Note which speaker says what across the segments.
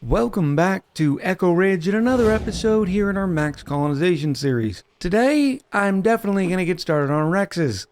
Speaker 1: Welcome back to Echo Ridge and another episode here in our Max Colonization series. Today, I'm definitely going to get started on Rhexes,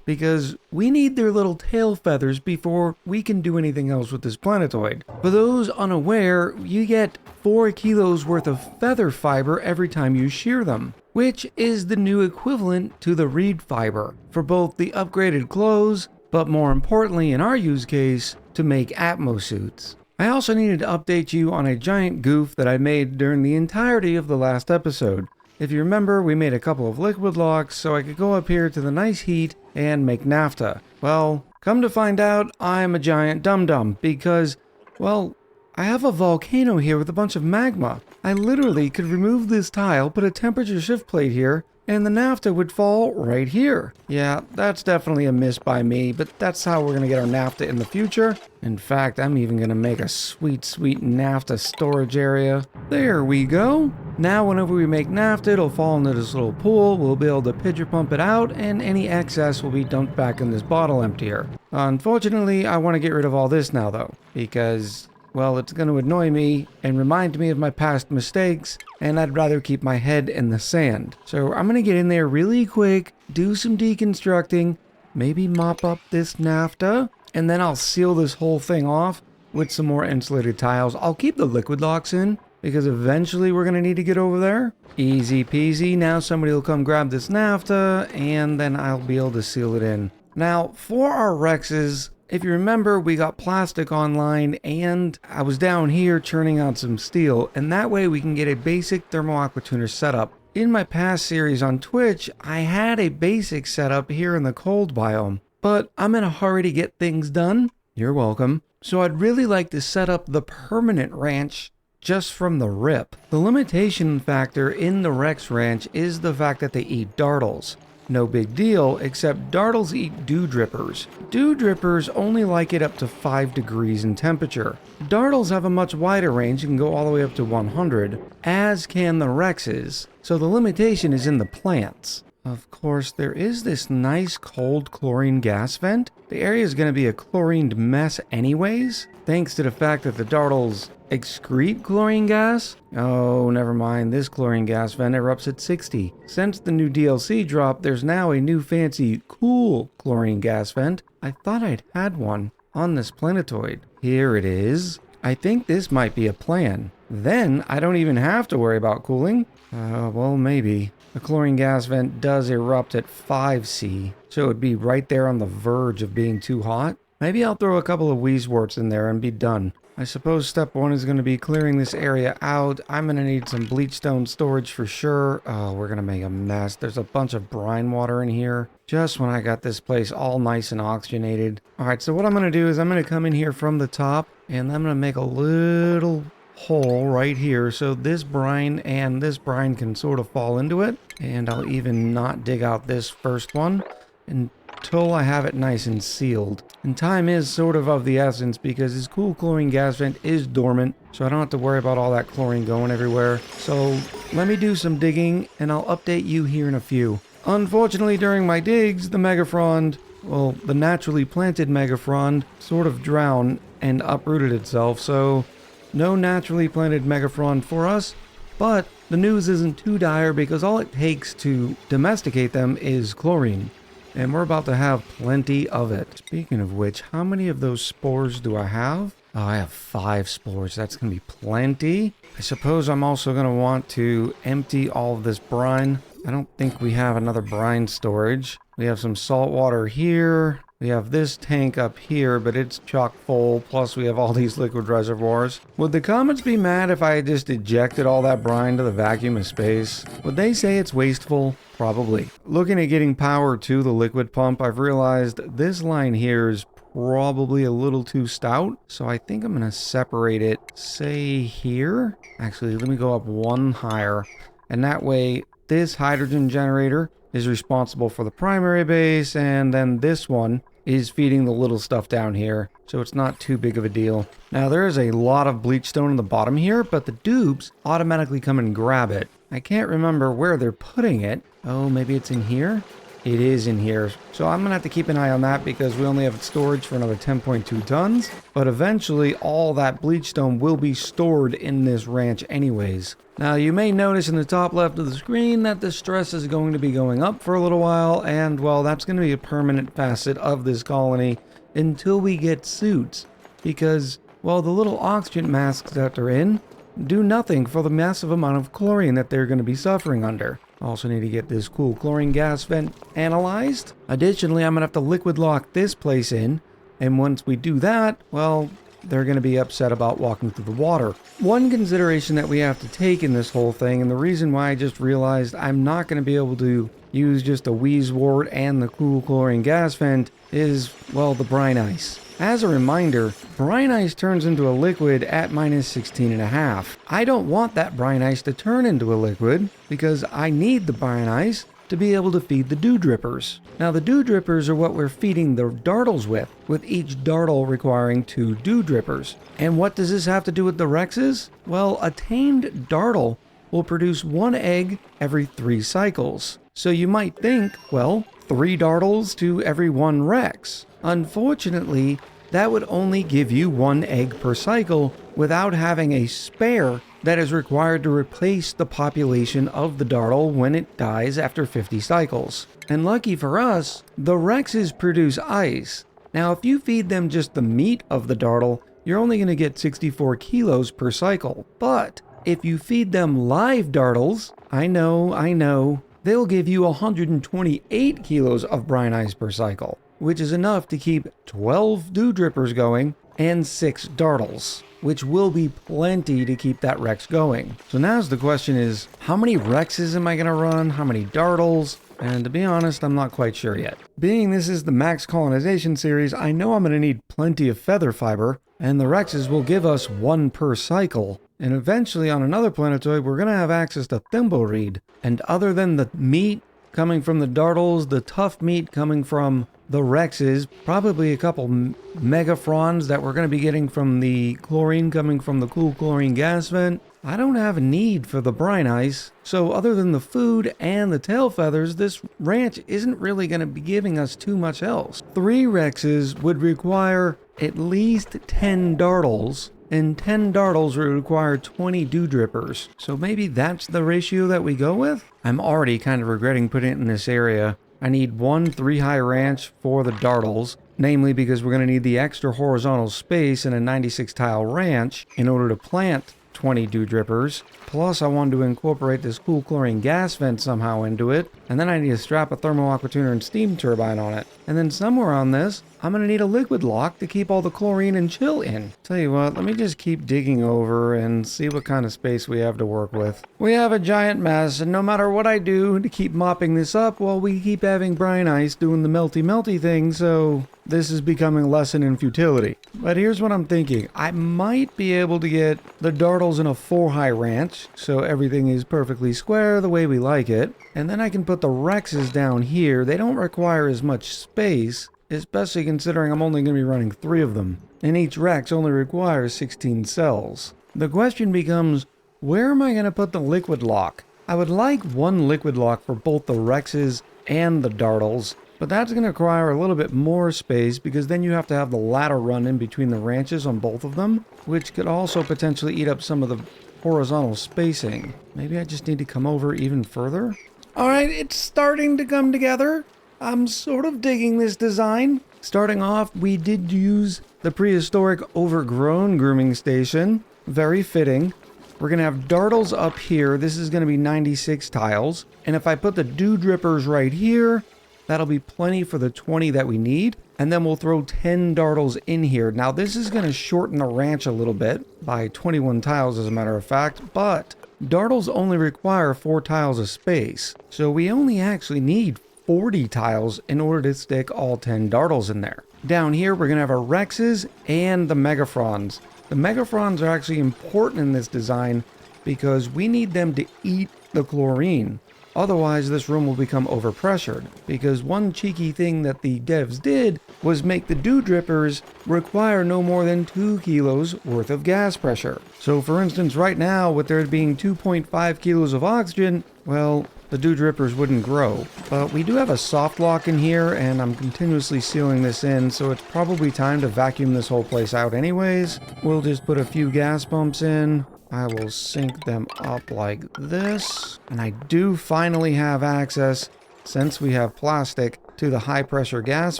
Speaker 1: because we need their little tail feathers before we can do anything else with this planetoid. For those unaware, you get 4 kilos worth of feather fiber every time you shear them, which is the new equivalent to the reed fiber for both the upgraded clothes, but more importantly in our use case, to make Atmo suits. I also needed to update you on a giant goof that I made during the entirety of the last episode. If you remember, we made a couple of liquid locks so I could go up here to the nice heat and make naphtha. Well, come to find out, I'm a giant dum-dum because, well, I have a volcano here with a bunch of magma. I literally could remove this tile, put a temperature shift plate here, and the naphtha would fall right here. Yeah, that's definitely a miss by me, but that's how we're gonna get our naphtha in the future. In fact, I'm even gonna make a sweet naphtha storage area. There we go. Now whenever we make naphtha, it'll fall into this little pool. We'll be able to pitcher pump it out, and any excess will be dumped back in this bottle emptier. Unfortunately, I want to get rid of all this now though, because, well, it's going to annoy me and remind me of my past mistakes, and I'd rather keep my head in the sand. So I'm going to get in there really quick, do some deconstructing, maybe mop up this naphtha, and then I'll seal this whole thing off with some more insulated tiles. I'll keep the liquid locks in, because eventually we're going to need to get over there. Easy peasy. Now somebody will come grab this naphtha, and then I'll be able to seal it in. Now, for our Rhexes, if you remember, we got plastic online, and I was down here churning out some steel, and that way we can get a basic thermal aqua tuner setup. In my past series on Twitch, I had a basic setup here in the cold biome, but I'm in a hurry to get things done. You're welcome. So I'd really like to set up the permanent ranch just from the rip. The limitation factor in the Rhex ranch is the fact that they eat dartles. No big deal, except dartles eat dew drippers. Dew drippers only like it up to 5 degrees in temperature. Dartles have a much wider range and can go all the way up to 100, as can the Rhexes, so the limitation is in the plants. Of course, there is this nice cold chlorine gas vent. The area is going to be a chlorined mess anyways, thanks to the fact that the dartles excrete chlorine gas? Oh, never mind. This chlorine gas vent erupts at 60. Since the new DLC drop, there's now a new fancy, cool chlorine gas vent. I thought I'd had one on this planetoid. Here it is. I think this might be a plan. Then I don't even have to worry about cooling. Well, maybe. The chlorine gas vent does erupt at 5C, so it would be right there on the verge of being too hot. Maybe I'll throw a couple of wheezeworts in there and be done. I suppose step 1 is going to be clearing this area out. I'm going to need some bleachstone storage for sure. Oh, we're going to make a mess. There's a bunch of brine water in here, just when I got this place all nice and oxygenated. Alright, so what I'm going to do is I'm going to come in here from the top, and I'm going to make a little hole right here so this brine and this brine can sort of fall into it. And I'll even not dig out this first one until I have it nice and sealed. And time is sort of the essence because this cool chlorine gas vent is dormant, so I don't have to worry about all that chlorine going everywhere. So let me do some digging and I'll update you here in a few. Unfortunately, during my digs, the Megapron, well, the naturally planted Megapron sort of drowned and uprooted itself, so no naturally planted Megapron for us. But the news isn't too dire because all it takes to domesticate them is chlorine. And we're about to have plenty of it. Speaking of which, how many of those spores do I have? Oh, I have 5 spores. That's going to be plenty. I suppose I'm also going to want to empty all of this brine. I don't think we have another brine storage. We have some salt water here. We have this tank up here, but it's chock full. Plus we have all these liquid reservoirs. Would the comments be mad if I just ejected all that brine to the vacuum of space? Would they say it's wasteful? Probably. Looking at getting power to the liquid pump, I've realized this line here is probably a little too stout. So I think I'm going to separate it, say here. Actually, let me go up one higher. And that way, this hydrogen generator is responsible for the primary base, and then this one is feeding the little stuff down here, so it's not too big of a deal. Now there is a lot of bleachstone in the bottom here, but the dupes automatically come and grab it. I can't remember where they're putting it. Oh, maybe it's in here? it is in here. So I'm gonna have to keep an eye on that because we only have storage for another 10.2 tons. But eventually all that bleach stone will be stored in this ranch anyways. Now you may notice in the top left of the screen that the stress is going to be going up for a little while, and well, that's going to be a permanent facet of this colony until we get suits, because well, the little oxygen masks that they're in do nothing for the massive amount of chlorine that they're going to be suffering under. Also need to get this cool chlorine gas vent analyzed. Additionally, I'm going to have to liquid lock this place in, and once we do that, well, they're going to be upset about walking through the water. One consideration that we have to take in this whole thing, and the reason why I just realized I'm not going to be able to use just a wheeze wart and the cool chlorine gas vent is, well, the brine ice. As a reminder, brine ice turns into a liquid at -16.5. I don't want that brine ice to turn into a liquid because I need the brine ice to be able to feed the dew drippers. Now the dew drippers are what we're feeding the dartles with each dartle requiring 2 dew drippers. And what does this have to do with the Rhexes? Well, a tamed dartle will produce 1 egg every 3 cycles. So you might think, well, 3 dartles to every 1 Rhex. Unfortunately, that would only give you 1 egg per cycle without having a spare that is required to replace the population of the dartle when it dies after 50 cycles. And lucky for us, the Rhexes produce ice. Now if you feed them just the meat of the dartle, you're only going to get 64 kilos per cycle. But if you feed them live dartles, I know, they'll give you 128 kilos of brine ice per cycle, which is enough to keep 12 dew drippers going and 6 dartles, which will be plenty to keep that Rhex going. So now's the question is, how many Rhexes am I going to run? How many dartles? And to be honest, I'm not quite sure yet. Being this is the Max Colonization series, I know I'm going to need plenty of feather fiber, and the Rhexes will give us 1 per cycle. And eventually on another planetoid, we're going to have access to thimbleweed. And other than the meat coming from the dartles, the tough meat coming from the Rhexes, probably a couple Megaprons that we're going to be getting from the chlorine coming from the cool chlorine gas vent, I don't have a need for the brine ice. So other than the food and the tail feathers, this ranch isn't really going to be giving us too much else. 3 Rhexes would require at least 10 dartles, and 10 dartles would require 20 dew drippers. So maybe that's the ratio that we go with? I'm already kind of regretting putting it in this area. I need 1 3-high ranch for the dartles, namely because we're going to need the extra horizontal space in a 96 tile ranch in order to plant 20 dew drippers. Plus I wanted to incorporate this cool chlorine gas vent somehow into it, and then I need to strap a thermal aquatuner and steam turbine on it. And then somewhere on this, I'm going to need a liquid lock to keep all the chlorine and chill in. Tell you what, let me just keep digging over and see what kind of space we have to work with. We have a giant mess, and no matter what I do to keep mopping this up, well, we keep having brine ice doing the melty thing, so this is becoming a lesson in futility. But here's what I'm thinking. I might be able to get the dartles in a 4-high ranch, so everything is perfectly square the way we like it. And then I can put the Rhexes down here. They don't require as much space, especially considering I'm only going to be running 3 of them. And each Rhex only requires 16 cells. The question becomes, where am I going to put the liquid lock? I would like 1 liquid lock for both the Rhexes and the dartles, but that's going to require a little bit more space because then you have to have the ladder run in between the ranches on both of them, which could also potentially eat up some of the horizontal spacing. Maybe I just need to come over even further? Alright, it's starting to come together. I'm sort of digging this design. Starting off, we did use the prehistoric overgrown grooming station. Very fitting. We're going to have dartles up here. This is going to be 96 tiles. And if I put the dew drippers right here, that'll be plenty for the 20 that we need. And then we'll throw 10 dartles in here. Now this is going to shorten the ranch a little bit by 21 tiles as a matter of fact, but dartles only require 4 tiles of space. So we only actually need 40 tiles in order to stick all 10 dartles in there. Down here we're going to have our Rhexes and the Megaprons. The Megaprons are actually important in this design because we need them to eat the chlorine. Otherwise, this room will become overpressured, because one cheeky thing that the devs did was make the dew drippers require no more than 2 kilos worth of gas pressure. So for instance, right now, with there being 2.5 kilos of oxygen, well, the dew drippers wouldn't grow. But we do have a soft lock in here, and I'm continuously sealing this in, so it's probably time to vacuum this whole place out anyways. We'll just put a few gas pumps in. I will sync them up like this. And I do finally have access, since we have plastic, to the high pressure gas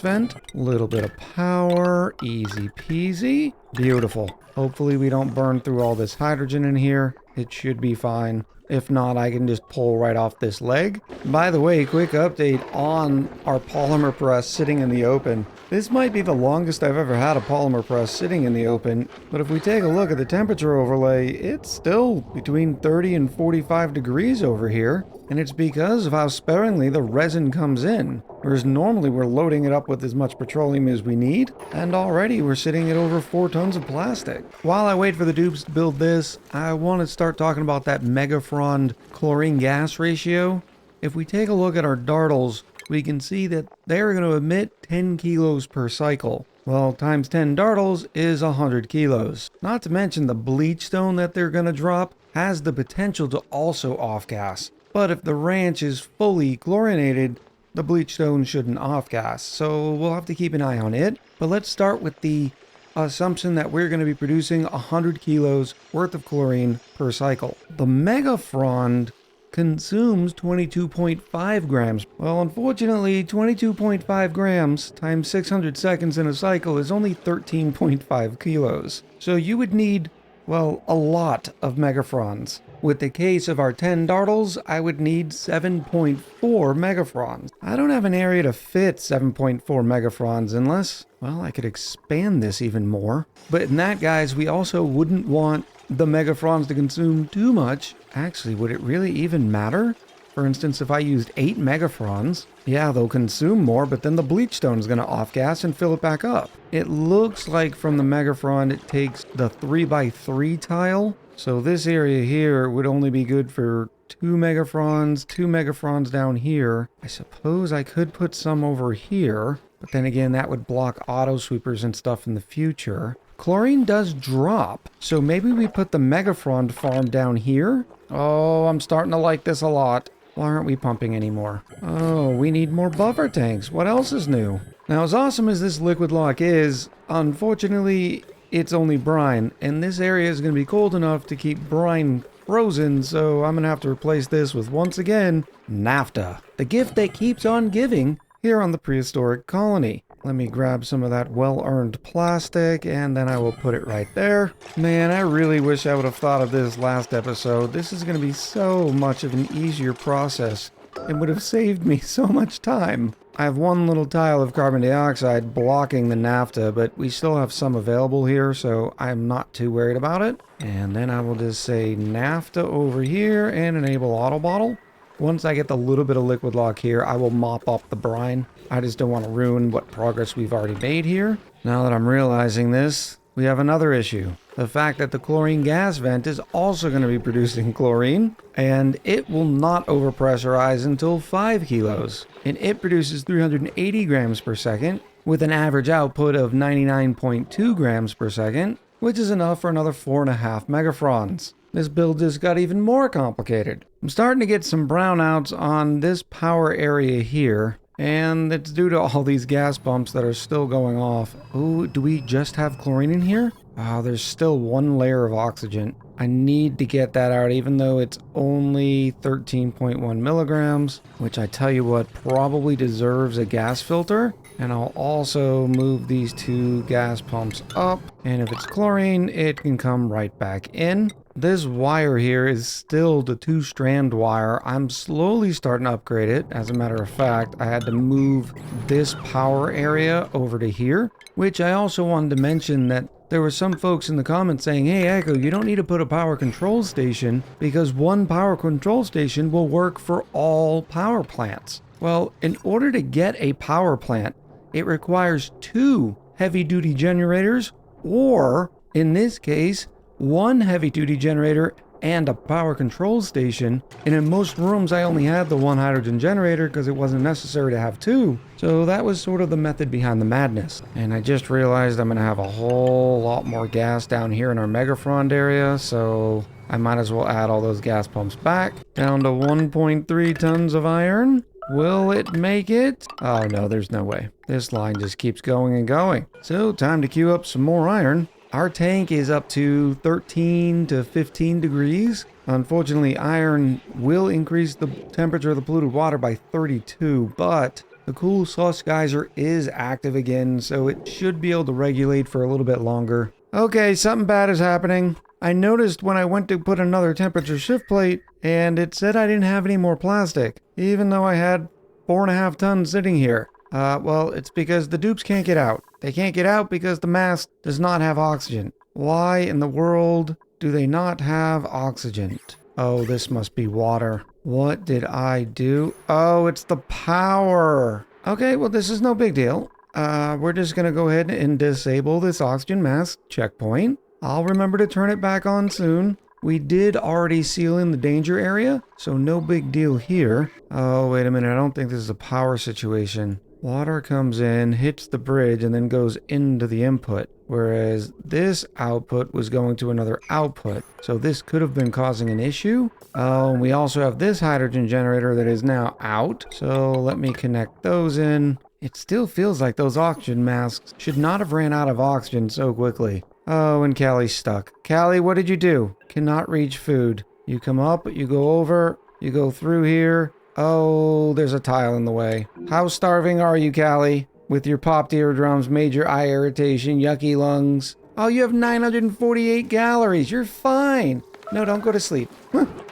Speaker 1: vent. A little bit of power, easy peasy. Beautiful. Hopefully we don't burn through all this hydrogen in here. It should be fine. If not, I can just pull right off this leg. By the way, quick update on our polymer press sitting in the open. This might be the longest I've ever had a polymer press sitting in the open, but if we take a look at the temperature overlay, it's still between 30 and 45 degrees over here, and it's because of how sparingly the resin comes in. Whereas normally we're loading it up with as much petroleum as we need, and already we're sitting at over 4 tons of plastic. While I wait for the dupes to build this, I want to start talking about that Megapron chlorine gas ratio. If we take a look at our Dartles, we can see that they're going to emit 10 kilos per cycle. Well, times 10 Dartles is 100 kilos. Not to mention the bleach stone that they're going to drop has the potential to also off-gas. But if the ranch is fully chlorinated, the bleach stone shouldn't off-gas. So we'll have to keep an eye on it. But let's start with the assumption that we're going to be producing 100 kilos worth of chlorine per cycle. The Megapron consumes 22.5 grams. Well, unfortunately, 22.5 grams times 600 seconds in a cycle is only 13.5 kilos. So you would need, well, a lot of Megafrons. With the case of our 10 Dartles, I would need 7.4 Megafrons. I don't have an area to fit 7.4 Megafrons unless, well, I could expand this even more. But in that, guys, we also wouldn't want the Megafrons to consume too much. Actually, would it really even matter? For instance, if I used 8 Megafrons, yeah, they'll consume more, but then the bleach stone is going to off-gas and fill it back up. It looks like from the Megafron it takes the 3x3 tile. So this area here would only be good for 2 Megafrons down here. I suppose I could put some over here, but then again, that would block auto sweepers and stuff in the future. Chlorine does drop, so maybe we put the Megafron farm down here? Oh, I'm starting to like this a lot. Why aren't we pumping anymore? Oh, we need more buffer tanks. What else is new? Now, as awesome as this liquid lock is, unfortunately, it's only brine, and this area is going to be cold enough to keep brine frozen, so I'm going to have to replace this with, once again, naphtha. The gift that keeps on giving here on the prehistoric colony. Let me grab some of that well-earned plastic, and then I will put it right there. Man, I really wish I would have thought of this last episode. This is going to be so much of an easier process. It would have saved me so much time. I have one little tile of carbon dioxide blocking the naphtha, but we still have some available here, so I'm not too worried about it. And then I will just say naphtha over here and enable auto bottle. Once I get the little bit of liquid lock here, I will mop up the brine. I just don't want to ruin what progress we've already made here. Now that I'm realizing this, we have another issue. The fact that the chlorine gas vent is also going to be producing chlorine, and it will not overpressurize until 5 kilos. And it produces 380 grams per second, with an average output of 99.2 grams per second, which is enough for another 4.5 megafrons. This build just got even more complicated. I'm starting to get some brownouts on this power area here, and it's due to all these gas pumps that are still going off. Oh, do we just have chlorine in here? Oh, there's still one layer of oxygen. I need to get that out, even though it's only 13.1 milligrams, which I tell you what, probably deserves a gas filter. And I'll also move these 2 gas pumps up, and if it's chlorine, it can come right back in. This wire here is still the 2-strand wire. I'm slowly starting to upgrade it. As a matter of fact, I had to move this power area over to here, which I also wanted to mention that there were some folks in the comments saying, hey Echo, you don't need to put a power control station because one power control station will work for all power plants. Well, in order to get a power plant, it requires 2 heavy-duty generators, or in this case, 1 heavy-duty generator and a power control station. And in most rooms, I only had the 1 hydrogen generator because it wasn't necessary to have 2. So that was sort of the method behind the madness. And I just realized I'm going to have a whole lot more gas down here in our Megafrond area, so I might as well add all those gas pumps back. Down to 1.3 tons of iron. Will it make it? Oh no, there's no way. This line just keeps going and going. So time to queue up some more iron. Our tank is up to 13 to 15 degrees. Unfortunately, iron will increase the temperature of the polluted water by 32, but the cool sauce geyser is active again, so it should be able to regulate for a little bit longer. Okay, something bad is happening. I noticed when I went to put another temperature shift plate, and it said I didn't have any more plastic, even though I had 4.5 tons sitting here. Well, it's because the dupes can't get out. They can't get out because the mask does not have oxygen. Why in the world do they not have oxygen? Oh, this must be water. What did I do? Oh, it's the power. Okay, well, this is no big deal. We're just gonna go ahead and disable this oxygen mask checkpoint. I'll remember to turn it back on soon. We did already seal in the danger area, so no big deal here. Oh, wait a minute. I don't think this is a power situation. Water comes in, hits the bridge, and then goes into the input. Whereas this output was going to another output. So this could have been causing an issue. Oh, and we also have this hydrogen generator that is now out. So let me connect those in. It still feels like those oxygen masks should not have ran out of oxygen so quickly. Oh, and Callie's stuck. Callie, what did you do? Cannot reach food. You come up, you go over, you go through here. Oh, there's a tile in the way. How starving are you, Callie? With your popped eardrums, major eye irritation, yucky lungs. Oh, you have 948 calories. You're fine. No, don't go to sleep.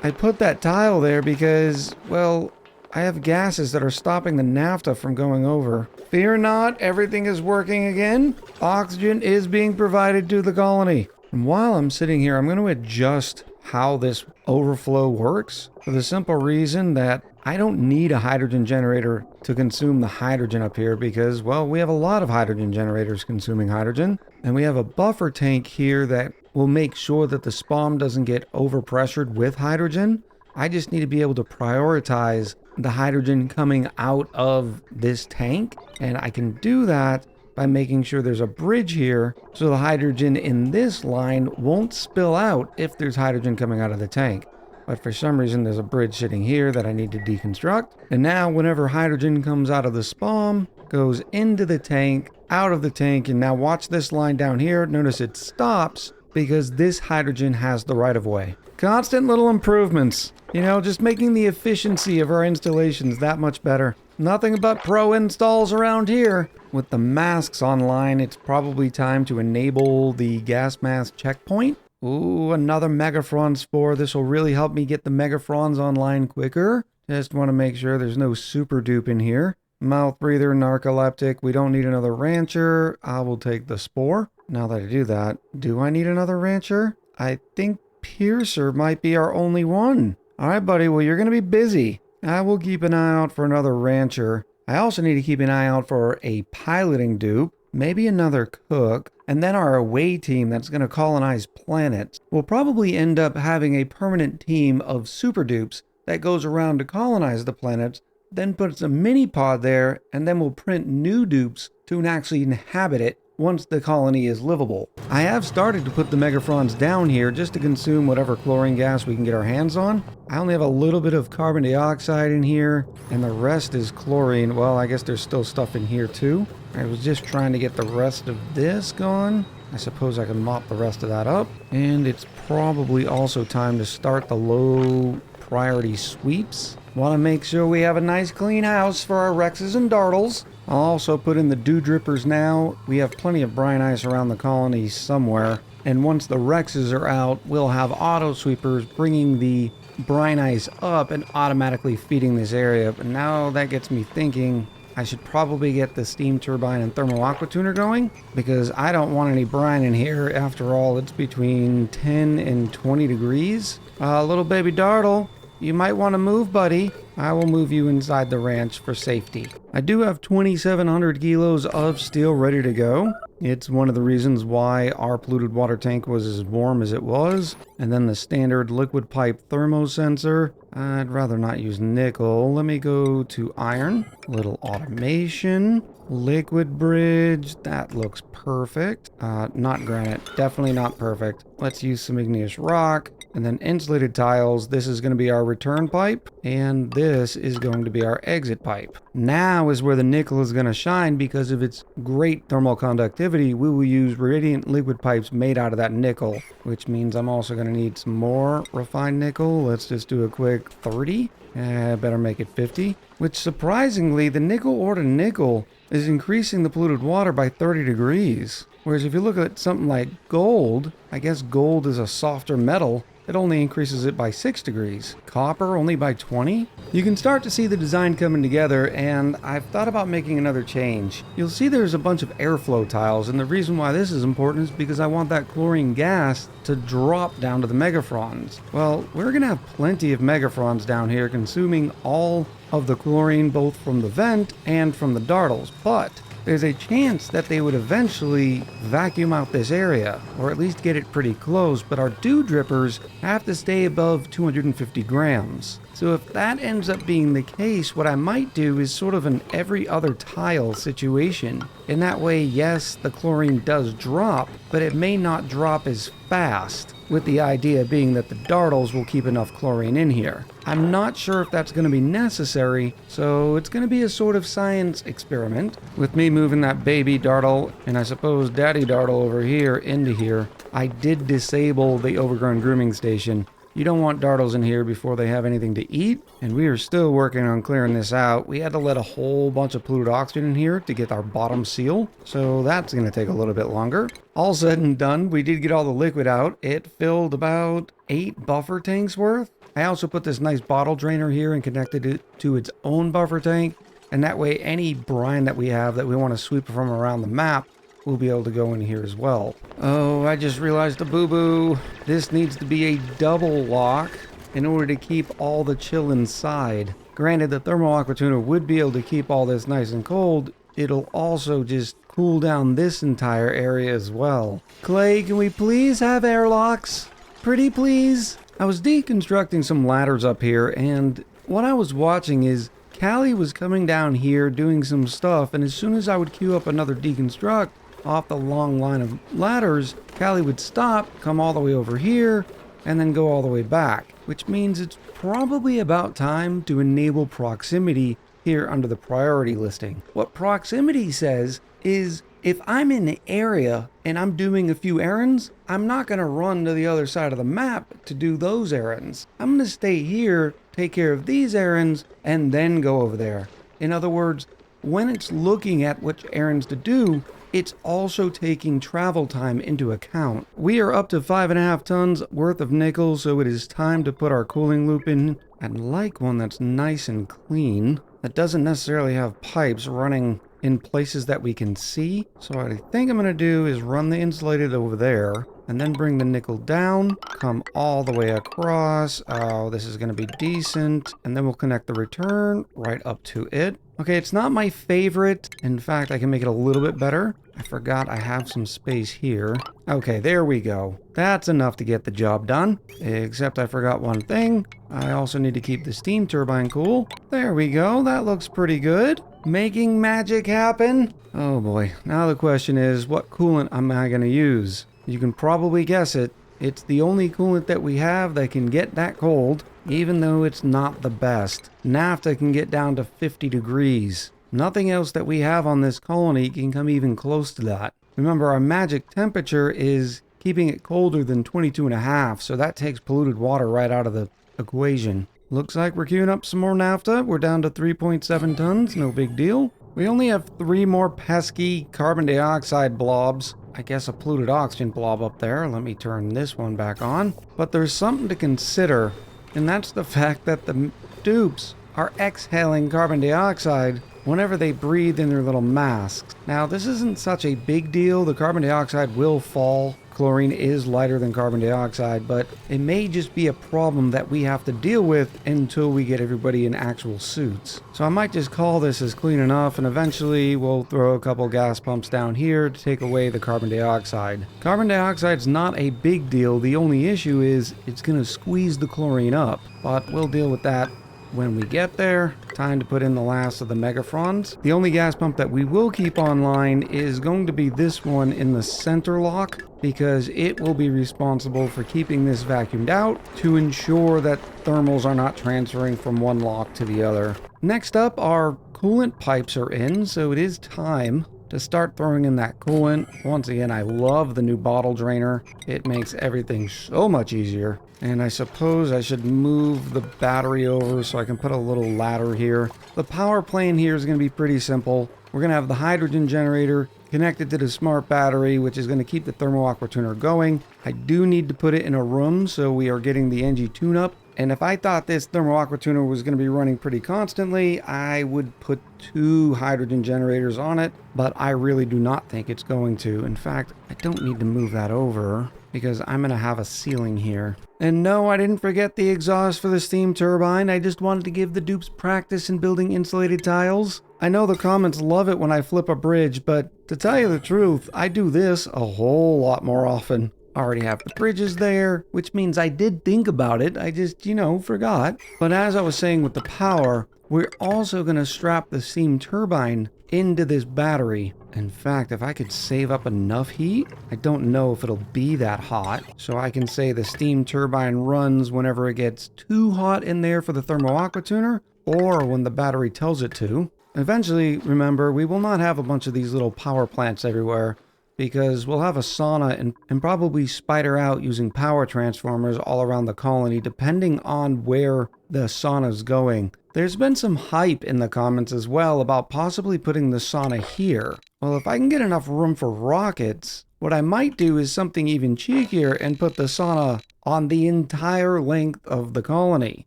Speaker 1: I put that tile there because, well, I have gases that are stopping the naphtha from going over. Fear not, everything is working again. Oxygen is being provided to the colony. And while I'm sitting here, I'm going to adjust how this overflow works for the simple reason that I don't need a hydrogen generator to consume the hydrogen up here because, well, we have a lot of hydrogen generators consuming hydrogen. And we have a buffer tank here that will make sure that the spawn doesn't get overpressured with hydrogen. I just need to be able to prioritize the hydrogen coming out of this tank. And I can do that by making sure there's a bridge here so the hydrogen in this line won't spill out if there's hydrogen coming out of the tank. But for some reason there's a bridge sitting here that I need to deconstruct. And now whenever hydrogen comes out of the spawn, goes into the tank, out of the tank, and now watch this line down here. Notice it stops because this hydrogen has the right of way. Constant little improvements. You know, just making the efficiency of our installations that much better. Nothing but pro installs around here. With the masks online, it's probably time to enable the gas mask checkpoint. Ooh, another Megapron spore. This will really help me get the Megaprons online quicker. Just want to make sure there's no super dupe in here. Mouth breather, narcoleptic. We don't need another rancher. I will take the spore. Now that I do that, do I need another rancher? I think Piercer might be our only one. All right, buddy. Well, you're going to be busy. I will keep an eye out for another rancher. I also need to keep an eye out for a piloting dupe, maybe another cook, and then our away team that's going to colonize planets. We'll probably end up having a permanent team of super dupes that goes around to colonize the planets, then puts a mini pod there, and then we'll print new dupes to actually inhabit it once the colony is livable. I have started to put the Megaprons down here just to consume whatever chlorine gas we can get our hands on. I only have a little bit of carbon dioxide in here, and the rest is chlorine. Well, I guess there's still stuff in here too. I was just trying to get the rest of this gone. I suppose I can mop the rest of that up. And it's probably also time to start the low priority sweeps. Want to make sure we have a nice clean house for our Rhexes and Dartles. I'll also put in the dew drippers now. We have plenty of brine ice around the colony somewhere. And once the Rhexes are out, we'll have auto sweepers bringing the brine ice up and automatically feeding this area. But now that gets me thinking I should probably get the steam turbine and thermal aqua tuner going because I don't want any brine in here. After all, it's between 10 and 20 degrees. Little baby Dartle, you might want to move, buddy. I will move you inside the ranch for safety. I do have 2,700 kilos of steel ready to go. It's one of the reasons why our polluted water tank was as warm as it was. And then the standard liquid pipe thermosensor. I'd rather not use nickel. Let me go to iron. Little automation. Liquid bridge, that looks perfect. Not granite, definitely not perfect. Let's use some igneous rock. And then insulated tiles, this is going to be our return pipe, and this is going to be our exit pipe. Now is where the nickel is going to shine because of its great thermal conductivity. We will use radiant liquid pipes made out of that nickel, which means I'm also going to need some more refined nickel. Let's just do a quick 30. Better make it 50. Which surprisingly, the nickel ore to nickel is increasing the polluted water by 30 degrees. Whereas if you look at something like gold, I guess gold is a softer metal, it only increases it by 6 degrees. Copper only by 20? You can start to see the design coming together, and I've thought about making another change. You'll see there's a bunch of airflow tiles, and the reason why this is important is because I want that chlorine gas to drop down to the megaprons. Well, we're going to have plenty of megaprons down here consuming all of the chlorine both from the vent and from the dartles, but there's a chance that they would eventually vacuum out this area, or at least get it pretty close, but our dew drippers have to stay above 250 grams. So if that ends up being the case, what I might do is sort of an every other tile situation. In that way, yes, the chlorine does drop, but it may not drop as fast, with the idea being that the dartles will keep enough chlorine in here. I'm not sure if that's going to be necessary, so it's going to be a sort of science experiment. With me moving that baby dartle, and I suppose daddy dartle over here into here, I did disable the overgrown grooming station. You don't want dartles in here before they have anything to eat, and we are still working on clearing this out. We had to let a whole bunch of polluted oxygen in here to get our bottom seal, so that's going to take a little bit longer. All said and done, we did get all the liquid out. It filled about 8 buffer tanks worth. I also put this nice bottle drainer here and connected it to its own buffer tank, and that way any brine that we have that we want to sweep from around the map will be able to go in here as well. Oh, I just realized a boo-boo. This needs to be a double lock in order to keep all the chill inside. Granted, the thermal aqua tuner would be able to keep all this nice and cold. It'll also just cool down this entire area as well. Clay, can we please have airlocks? Pretty please? I was deconstructing some ladders up here, and what I was watching is Callie was coming down here doing some stuff, and as soon as I would queue up another deconstruct off the long line of ladders, Callie would stop, come all the way over here, and then go all the way back, which means it's probably about time to enable proximity here under the priority listing. What proximity says is if I'm in the area and I'm doing a few errands, I'm not going to run to the other side of the map to do those errands. I'm going to stay here, take care of these errands, and then go over there. In other words, when it's looking at which errands to do, it's also taking travel time into account. We are up to 5.5 tons worth of nickel, so it is time to put our cooling loop in. I'd like one that's nice and clean, that doesn't necessarily have pipes running in places that we can see. So what I think I'm going to do is run the insulated over there, and then bring the nickel down, come all the way across. Oh, this is going to be decent. And then we'll connect the return right up to it. Okay, it's not my favorite. In fact, I can make it a little bit better. I forgot I have some space here. Okay, there we go. That's enough to get the job done. Except I forgot one thing. I also need to keep the steam turbine cool. There we go. That looks pretty good. Making magic happen. Oh boy. Now the question is, what coolant am I going to use? You can probably guess it. It's the only coolant that we have that can get that cold, even though it's not the best. Naphtha can get down to 50 degrees. Nothing else that we have on this colony can come even close to that. Remember, our magic temperature is keeping it colder than 22.5, so that takes polluted water right out of the equation. Looks like we're queuing up some more naphtha. We're down to 3.7 tons, no big deal. We only have 3 more pesky carbon dioxide blobs. I guess a polluted oxygen blob up there. Let me turn this one back on. But there's something to consider, and that's the fact that the dupes are exhaling carbon dioxide whenever they breathe in their little masks. Now, this isn't such a big deal. The carbon dioxide will fall. Chlorine is lighter than carbon dioxide, but it may just be a problem that we have to deal with until we get everybody in actual suits. So I might just call this as clean enough, and eventually we'll throw a couple gas pumps down here to take away the carbon dioxide. Carbon dioxide's not a big deal. The only issue is it's going to squeeze the chlorine up, but we'll deal with that when we get there. Time to put in the last of the Megaprons. The only gas pump that we will keep online is going to be this one in the center lock, because it will be responsible for keeping this vacuumed out to ensure that thermals are not transferring from one lock to the other. Next up, our coolant pipes are in, so it is time to start throwing in that coolant. Once again, I love the new bottle drainer. It makes everything so much easier. And I suppose I should move the battery over so I can put a little ladder here. The power plane here is going to be pretty simple. We're going to have the hydrogen generator connected to the smart battery, which is going to keep the thermal aqua tuner going. I do need to put it in a room, so we are getting the NG tune-up. And if I thought this thermal aqua tuner was going to be running pretty constantly, I would put 2 hydrogen generators on it, but I really do not think it's going to. In fact, I don't need to move that over because I'm going to have a ceiling here. And no, I didn't forget the exhaust for the steam turbine. I just wanted to give the dupes practice in building insulated tiles. I know the comments love it when I flip a bridge, but to tell you the truth, I do this a whole lot more often. Already have the bridges there, which means I did think about it. I just, forgot. But as I was saying with the power, we're also going to strap the steam turbine into this battery. In fact, if I could save up enough heat, I don't know if it'll be that hot. So I can say the steam turbine runs whenever it gets too hot in there for the thermal aqua tuner, or when the battery tells it to. Eventually, remember, we will not have a bunch of these little power plants everywhere, because we'll have a sauna and probably spider out using power transformers all around the colony, depending on where the sauna's going. There's been some hype in the comments as well about possibly putting the sauna here. Well, if I can get enough room for rockets, what I might do is something even cheekier and put the sauna on the entire length of the colony,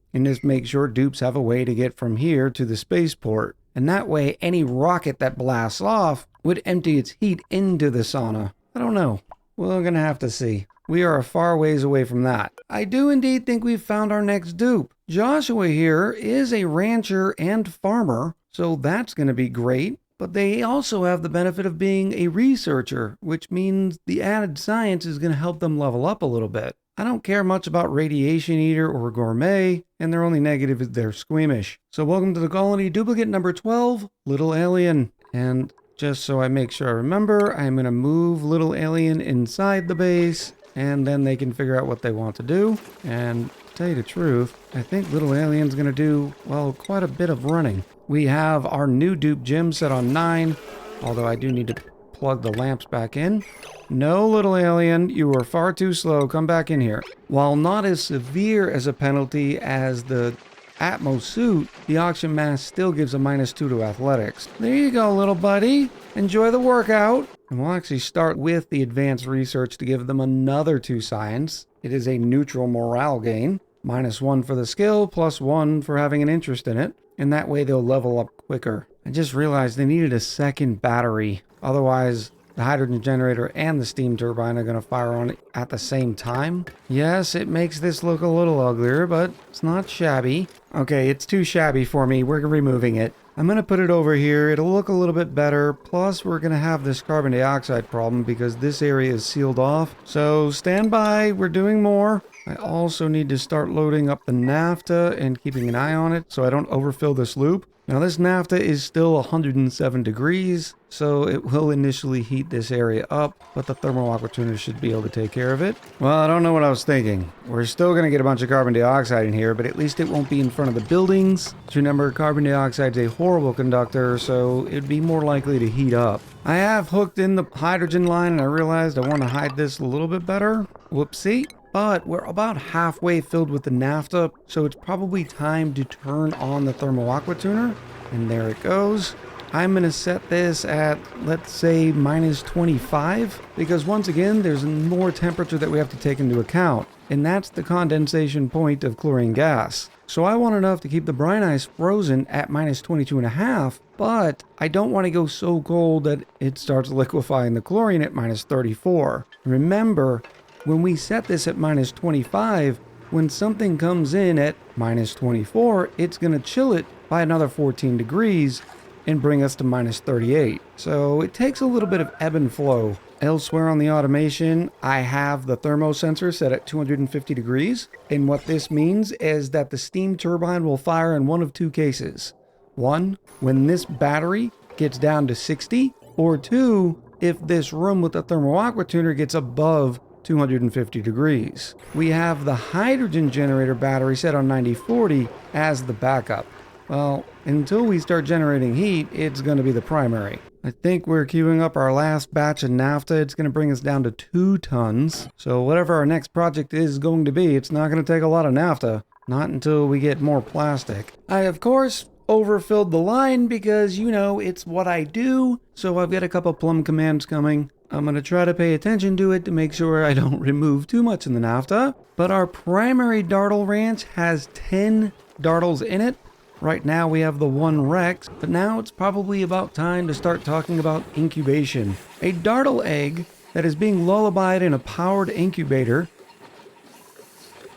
Speaker 1: and just make sure dupes have a way to get from here to the spaceport. And that way, any rocket that blasts off would empty its heat into the sauna. I don't know. We're gonna have to see. We are a far ways away from that. I do indeed think we've found our next dupe. Joshua here is a rancher and farmer, so that's gonna be great. But they also have the benefit of being a researcher, which means the added science is gonna help them level up a little bit. I don't care much about radiation eater or gourmet, and their only negative is they're squeamish. So welcome to the colony, duplicate number 12, Little Alien. And just so I make sure I remember, I'm going to move Little Alien inside the base, and then they can figure out what they want to do. And to tell you the truth, I think Little Alien's going to do, well, quite a bit of running. We have our new dupe gym set on 9, although I do need to plug the lamps back in. No, Little Alien, you were far too slow. Come back in here. While not as severe as a penalty as the Atmos suit, the oxygen mask still gives a -2 to athletics. There you go, little buddy. Enjoy the workout. And we'll actually start with the advanced research to give them another 2 science. It is a neutral morale gain. -1 for the skill, +1 for having an interest in it. And that way they'll level up quicker. I just realized they needed a second battery. Otherwise, the hydrogen generator and the steam turbine are going to fire on it at the same time. Yes, it makes this look a little uglier, but it's not shabby. Okay, it's too shabby for me. We're removing it. I'm going to put it over here. It'll look a little bit better. Plus, we're going to have this carbon dioxide problem because this area is sealed off. So stand by. We're doing more. I also need to start loading up the naphtha and keeping an eye on it so I don't overfill this loop. Now this naphtha is still 107 degrees, so it will initially heat this area up, but the thermal aqua tuner should be able to take care of it. Well, I don't know what I was thinking. We're still going to get a bunch of carbon dioxide in here, but at least it won't be in front of the buildings. Remember, carbon dioxide is a horrible conductor, so it'd be more likely to heat up. I have hooked in the hydrogen line, and I realized I want to hide this a little bit better. Whoopsie. But we're about halfway filled with the naphtha, so it's probably time to turn on the thermal aqua tuner. And there it goes. I'm going to set this at, let's say, -25, because once again, there's more temperature that we have to take into account, and that's the condensation point of chlorine gas. So I want enough to keep the brine ice frozen at -22.5, but I don't want to go so cold that it starts liquefying the chlorine at -34. Remember, when we set this at -25, when something comes in at -24, it's going to chill it by another 14 degrees and bring us to -38. So it takes a little bit of ebb and flow. Elsewhere on the automation, I have the thermosensor set at 250 degrees. And what this means is that the steam turbine will fire in one of two cases. One, when this battery gets down to 60, or two, if this room with the thermal aqua tuner gets above 250 degrees. We have the hydrogen generator battery set on 9040 as the backup. Well, until we start generating heat, it's going to be the primary. I think we're queuing up our last batch of naphtha. It's going to bring us down to 2 tons. So whatever our next project is going to be, it's not going to take a lot of naphtha. Not until we get more plastic. I, of course, overfilled the line because, you know, it's what I do. So I've got a couple plum commands coming. I'm going to try to pay attention to it to make sure I don't remove too much in the naphtha. But our primary Dartle ranch has 10 Dartles in it. Right now we have the 1 Rhex, but now it's probably about time to start talking about incubation. A Dartle egg that is being lullabied in a powered incubator.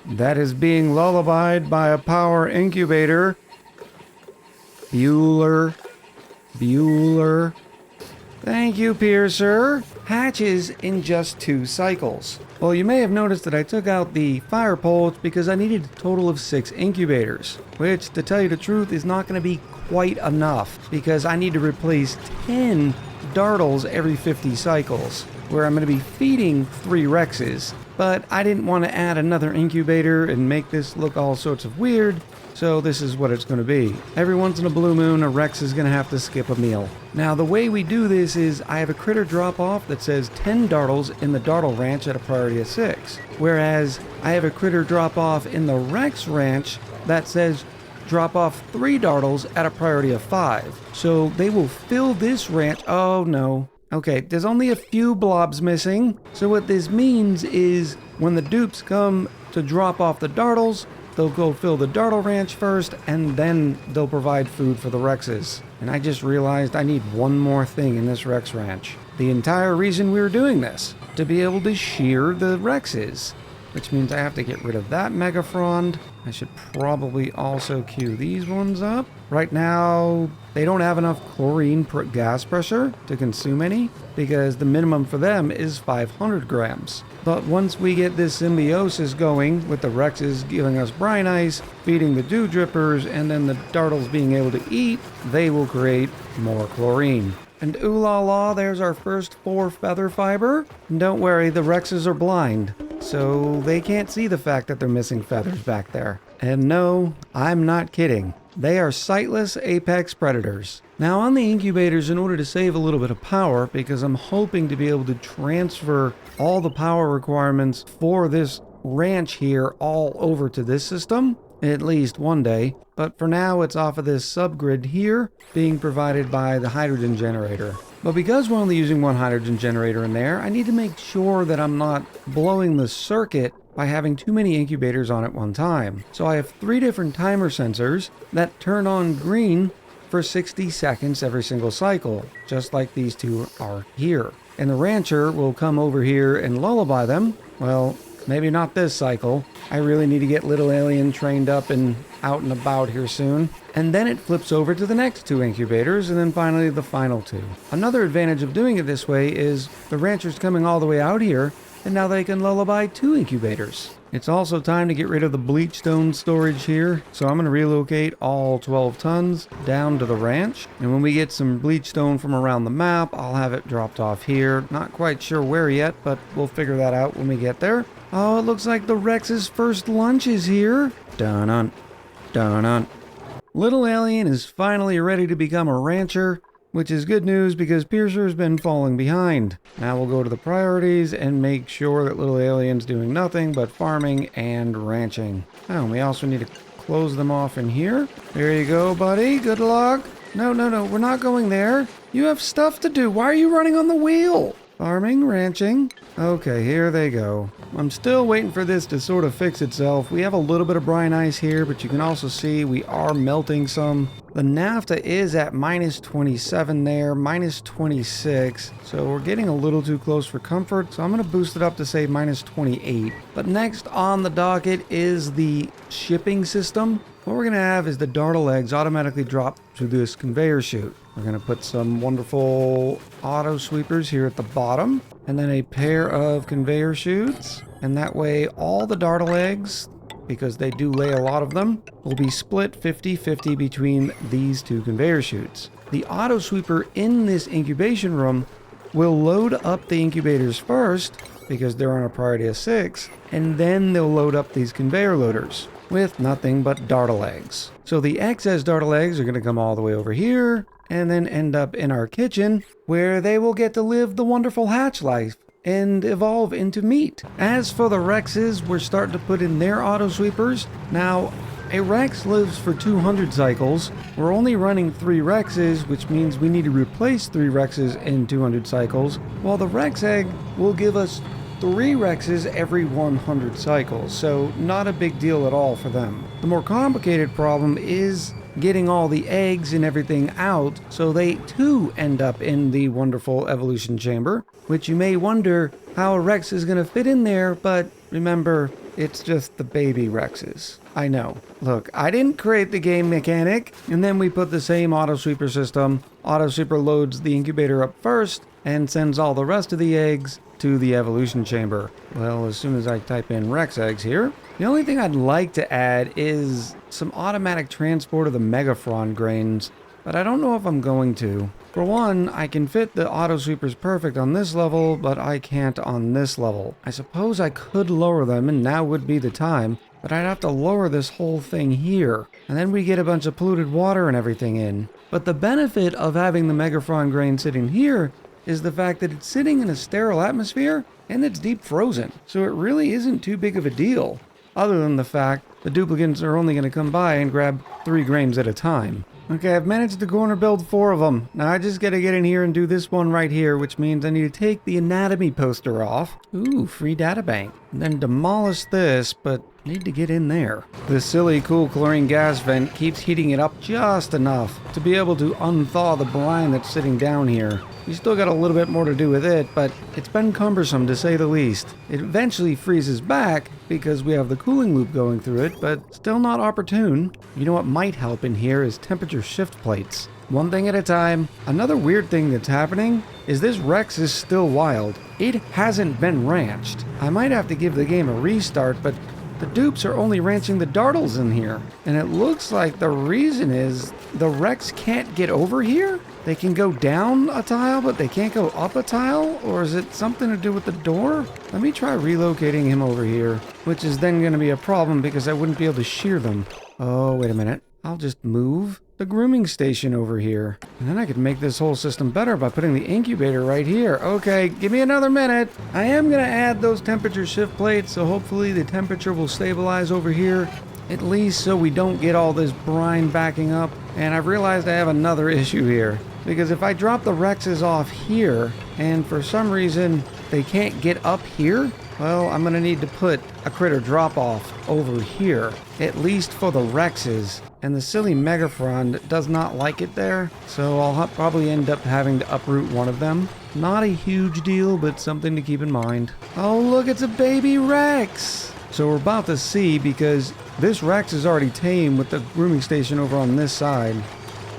Speaker 1: That is being lullabied by a power incubator. Bueller. Thank you, Piercer. Hatches in just 2 cycles. Well, you may have noticed that I took out the fire pole because I needed a total of 6 incubators, which, to tell you the truth, is not going to be quite enough because I need to replace 10 Dartles every 50 cycles, where I'm going to be feeding 3 Rhexes. But I didn't want to add another incubator and make this look all sorts of weird, so this is what it's going to be. Every once in a blue moon, a Rhex is going to have to skip a meal. Now, the way we do this is I have a critter drop-off that says 10 Dartles in the Dartle ranch at a priority of 6. Whereas I have a critter drop-off in the Rhex ranch that says drop off 3 Dartles at a priority of 5. So they will fill this ranch. Oh, no. Okay, there's only a few blobs missing. So what this means is when the dupes come to drop off the Dartles, they'll go fill the Dartle ranch first, and then they'll provide food for the Rhexes. And I just realized I need one more thing in this Rhex ranch. The entire reason we were doing this, to be able to shear the Rhexes. Which means I have to get rid of that Megapron. I should probably also queue these ones up. Right now, they don't have enough chlorine gas pressure to consume any, because the minimum for them is 500 grams. But once we get this symbiosis going, with the Rhexes giving us brine ice, feeding the dew drippers, and then the Dartles being able to eat, they will create more chlorine. And ooh la la, there's our first 4 feather fiber. And don't worry, the Rhexes are blind, so they can't see the fact that they're missing feathers back there. And no, I'm not kidding. They are sightless apex predators. Now on the incubators, in order to save a little bit of power, because I'm hoping to be able to transfer all the power requirements for this ranch here all over to this system, at least one day. But for now, it's off of this subgrid here, being provided by the hydrogen generator. But because we're only using 1 hydrogen generator in there, I need to make sure that I'm not blowing the circuit by having too many incubators on at one time. So I have 3 different timer sensors that turn on green for 60 seconds every single cycle, just like these 2 are here. And the rancher will come over here and lullaby them. Well, maybe not this cycle. I really need to get Little Alien trained up and out and about here soon. And then it flips over to the next 2 incubators, and then finally the final 2. Another advantage of doing it this way is the rancher's coming all the way out here, and now they can lullaby 2 incubators. It's also time to get rid of the bleachstone storage here, so I'm going to relocate all 12 tons down to the ranch. And when we get some bleachstone from around the map, I'll have it dropped off here. Not quite sure where yet, but we'll figure that out when we get there. Oh, it looks like the Rhex's first lunch is here. Dun-dun, dun-dun. Little Alien is finally ready to become a rancher, which is good news because Piercer's been falling behind. Now we'll go to the priorities and make sure that Little Alien's doing nothing but farming and ranching. Oh, and we also need to close them off in here. There you go, buddy. Good luck. No, we're not going there. You have stuff to do. Why are you running on the wheel? Farming, ranching. Okay, here they go. I'm still waiting for this to sort of fix itself. We have a little bit of brine ice here, but you can also see we are melting some. The naphtha is at minus 27 there, minus 26. So we're getting a little too close for comfort. So I'm going to boost it up to say minus 28. But next on the docket is the shipping system. What we're going to have is the Dartle eggs automatically drop to this conveyor chute. We're going to put some wonderful auto sweepers here at the bottom. and then a pair of conveyor chutes. And that way all the Dartle eggs, because they do lay a lot of them, will be split 50-50 between these two conveyor chutes. The auto sweeper in this incubation room will load up the incubators first, because they're on a priority of 6, and then they'll load up these conveyor loaders with nothing but Dartle eggs. So the excess Dartle eggs are going to come all the way over here, and then end up in our kitchen, where they will get to live the wonderful hatch life and evolve into meat. As for the Rhexes, we're starting to put in their auto sweepers. Now, a Rhex lives for 200 cycles. We're only running 3 Rhexes, which means we need to replace 3 Rhexes in 200 cycles, while the Rhex egg will give us 3 Rhexes every 100 cycles, so not a big deal at all for them. The more complicated problem is getting all the eggs and everything out, so they too end up in the wonderful evolution chamber, which you may wonder how a Rhex is going to fit in there, but remember, it's just the baby Rhexes. I know. Look, I didn't create the game mechanic, and then we put the same auto sweeper system. Auto sweeper loads the incubator up first and sends all the rest of the eggs to the evolution chamber. Well, as soon as I type in Rhex eggs here, the only thing I'd like to add is some automatic transport of the Megapron grains, but I don't know if I'm going to. For one, I can fit the auto sweepers perfect on this level, but I can't on this level. I suppose I could lower them, and now would be the time, but I'd have to lower this whole thing here, and then we get a bunch of polluted water and everything in. But the benefit of having the Megapron grain sitting here is the fact that it's sitting in a sterile atmosphere and it's deep frozen, so it really isn't too big of a deal, other than the fact the duplicants are only going to come by and grab 3 grains at a time. Okay, I've managed to corner build 4 of them. Now I just gotta get in here and do this one right here, which means I need to take the anatomy poster off. Ooh, free databank. And then demolish this, but need to get in there. This silly cool chlorine gas vent keeps heating it up just enough to be able to unthaw the brine that's sitting down here. We still got a little bit more to do with it, but it's been cumbersome to say the least. It eventually freezes back because we have the cooling loop going through it, but still not opportune. You know what might help in here is temperature shift plates. One thing at a time. Another weird thing that's happening is this Rhex is still wild. It hasn't been ranched. I might have to give the game a restart, but the dupes are only ranching the Dartles in here. And it looks like the reason is the Rhex can't get over here? They can go down a tile, but they can't go up a tile? Or is it something to do with the door? Let me try relocating him over here, which is then going to be a problem because I wouldn't be able to shear them. Oh, wait a minute. I'll just move the grooming station over here. And then I could make this whole system better by putting the incubator right here. Okay, give me another minute. I am going to add those temperature shift plates, so hopefully the temperature will stabilize over here, at least so we don't get all this brine backing up. And I've realized I have another issue here, because if I drop the Rhexes off here, and for some reason they can't get up here, well, I'm going to need to put a critter drop-off over here, at least for the Rhexes. And the silly Megapron does not like it there, so I'll probably end up having to uproot one of them. Not a huge deal, but something to keep in mind. Oh, look, it's a baby Rhex! So we're about to see, because this Rhex is already tame with the grooming station over on this side.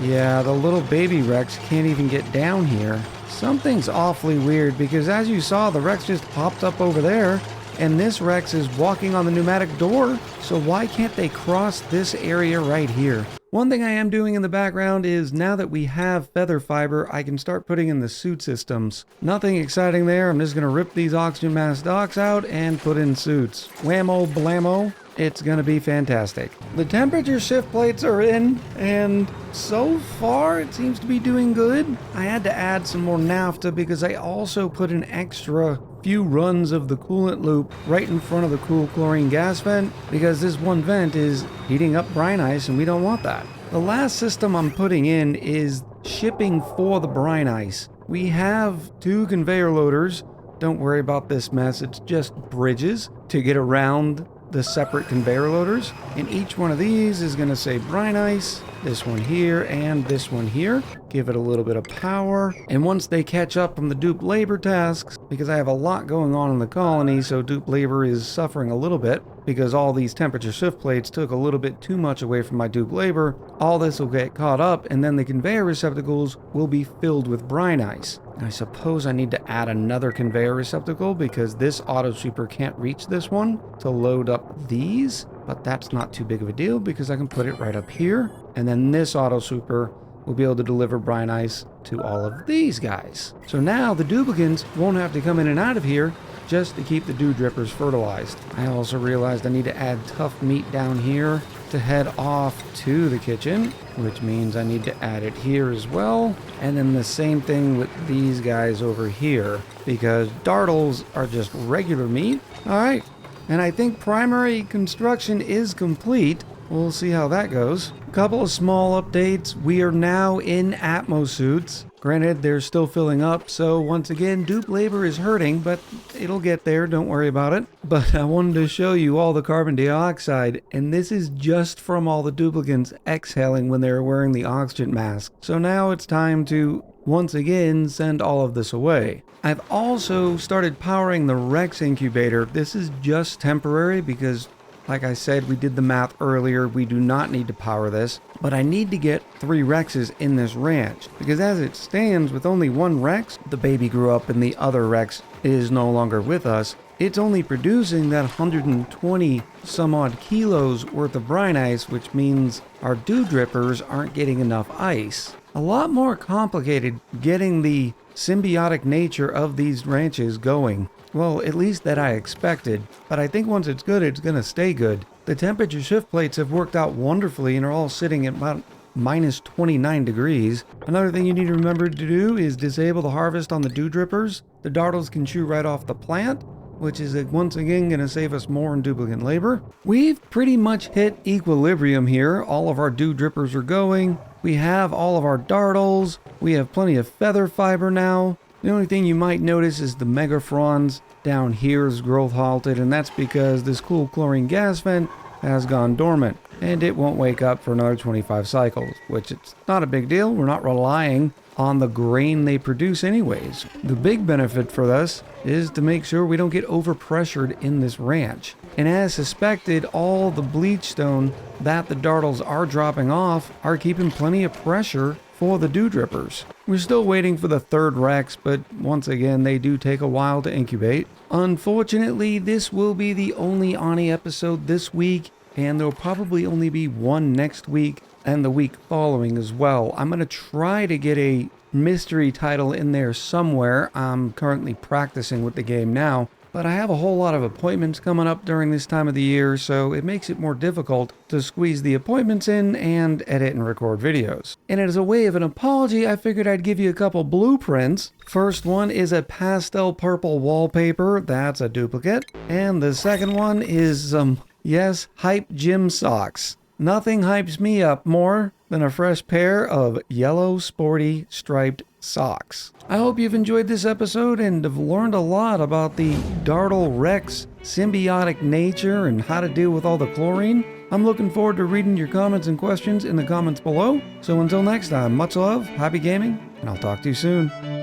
Speaker 1: Yeah, the little baby Rhex can't even get down here. Something's awfully weird, because as you saw, the Rhex just popped up over there, and this Rhex is walking on the pneumatic door, so why can't they cross this area right here? One thing I am doing in the background is, now that we have feather fiber, I can start putting in the suit systems. Nothing exciting there, I'm just going to rip these oxygen mask docks out and put in suits. Whammo blammo. It's going to be fantastic. The temperature shift plates are in, and so far it seems to be doing good. I had to add some more naphtha because I also put an extra few runs of the coolant loop right in front of the cool chlorine gas vent, because this one vent is heating up brine ice and we don't want that. The last system I'm putting in is shipping for the brine ice. We have 2 conveyor loaders. Don't worry about this mess, it's just bridges to get around the separate conveyor loaders, and each one of these is going to say brine ice, this one here and this one here. Give it a little bit of power, and once they catch up from the dupe labor tasks, because I have a lot going on in the colony, so dupe labor is suffering a little bit because all these temperature shift plates took a little bit too much away from my dupe labor. All this will get caught up, and then the conveyor receptacles will be filled with brine ice. I suppose I need to add another conveyor receptacle because this auto sweeper can't reach this one to load up these, but that's not too big of a deal because I can put it right up here, and then this auto sweeper will be able to deliver brine ice to all of these guys. So now the duplicants won't have to come in and out of here just to keep the dew drippers fertilized. I also realized I need to add tough meat down here to head off to the kitchen, which means I need to add it here as well. And then the same thing with these guys over here, because dartles are just regular meat. All right, and I think primary construction is complete. We'll see how that goes. A couple of small updates. We are now in Atmo suits. Granted, they're still filling up, so once again, dupe labor is hurting, but it'll get there, don't worry about it. But I wanted to show you all the carbon dioxide, and this is just from all the duplicants exhaling when they're wearing the oxygen mask. So now it's time to, once again, send all of this away. I've also started powering the Rhex incubator. This is just temporary because, like I said, we did the math earlier, we do not need to power this, but I need to get 3 Rhexes in this ranch, because as it stands, with only 1 Rhex, the baby grew up and the other Rhex is no longer with us, it's only producing that 120 some odd kilos worth of brine ice, which means our dew drippers aren't getting enough ice. A lot more complicated getting the symbiotic nature of these ranches going. Well, at least that I expected, but I think once it's good, it's gonna stay good. The temperature shift plates have worked out wonderfully and are all sitting at about minus 29 degrees. Another thing you need to remember to do is disable the harvest on the dew drippers. The dartles can chew right off the plant, which is once again going to save us more in duplicate labor. We've pretty much hit equilibrium here. All of our dew drippers are going. We have all of our dartles. We have plenty of feather fiber now. The only thing you might notice is the Megapron's down here is growth halted, and that's because this cool chlorine gas vent has gone dormant, and it won't wake up for another 25 cycles, which it's not a big deal. We're not relying on the grain they produce anyways. The big benefit for this is to make sure we don't get overpressured in this ranch. And as suspected, all the bleach stone that the dartles are dropping off are keeping plenty of pressure for the dew drippers. We're still waiting for the 3rd Rhex, but once again, they do take a while to incubate. Unfortunately, this will be the only ONI episode this week, and there'll probably only be one next week and the week following as well. I'm going to try to get a mystery title in there somewhere. I'm currently practicing with the game now, but I have a whole lot of appointments coming up during this time of the year, so it makes it more difficult to squeeze the appointments in and edit and record videos. And as a way of an apology, I figured I'd give you a couple blueprints. First one is a pastel purple wallpaper. That's a duplicate. And the second one is yes, hype gym socks. Nothing hypes me up more than a fresh pair of yellow sporty striped socks. I hope you've enjoyed this episode and have learned a lot about the Dartle Rhex symbiotic nature and how to deal with all the chlorine. I'm looking forward to reading your comments and questions in the comments below. So until next time, much love, happy gaming, and I'll talk to you soon.